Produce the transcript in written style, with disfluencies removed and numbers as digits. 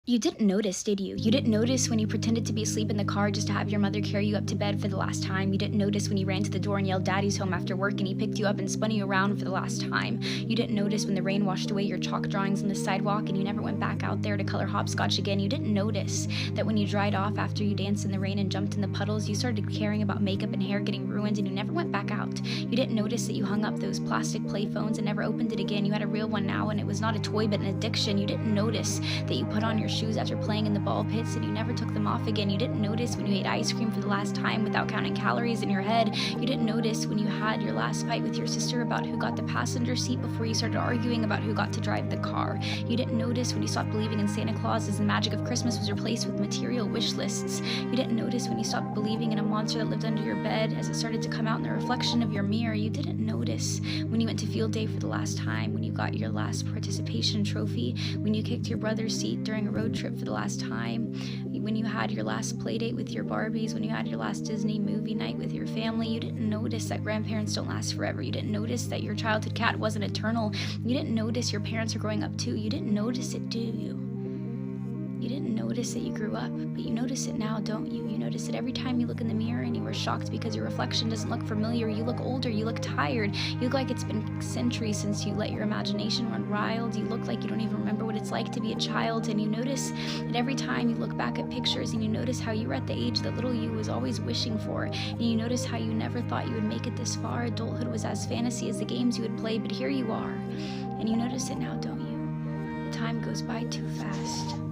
You didn't notice, did you? You didn't notice when you pretended to be asleep in the car just to have your mother carry you up to bed for the last time. You didn't notice when you ran to the door and yelled "Daddy's home" after work and he picked you up and spun you around for the last time. You didn't notice when the rain washed away your chalk drawings on the sidewalk and you never went back out there to color hopscotch again. You didn't notice that when you dried off after you danced in the rain and jumped in the puddles, you started caring about makeup and hair getting ruined and you never went back out. You didn't notice that you hung up those plastic play phones and never opened it again. You had a real one now and it was not a toy but an addiction. You didn't notice that you put on your shoes after playing in the ball pits and you never took them off again. You didn't notice when you ate ice cream for the last time without counting calories in your head. You didn't notice when you had your last fight with your sister about who got the passenger seat before you started arguing about who got to drive the car. You didn't notice when you stopped believing in Santa Claus as the magic of Christmas was replaced with material wish lists. You didn't notice when you stopped believing in a monster that lived under your bed as it started to come out in the reflection of your mirror. You didn't notice when you went to field day for the last time, when you got your last participation trophy, when you kicked your brother's seat during a road trip for the last time, when you had your last play date with your Barbies, when you had your last Disney movie night with your family. You didn't notice that grandparents don't last forever. You didn't notice that your childhood cat wasn't eternal. You didn't notice your parents are growing up too. You didn't notice it, do you? You didn't notice that you grew up, but you notice it now, don't you? You notice it every time you look in the mirror and you are shocked because your reflection doesn't look familiar. You look older, you look tired, you look like it's been centuries since you let your imagination run wild. You look like you don't even remember what it's like to be a child, and you notice that every time you look back at pictures and you notice how you were at the age that little you was always wishing for, and you notice how you never thought you would make it this far. Adulthood was as fantasy as the games you would play, but here you are, and you notice it now, don't you? The time goes by too fast.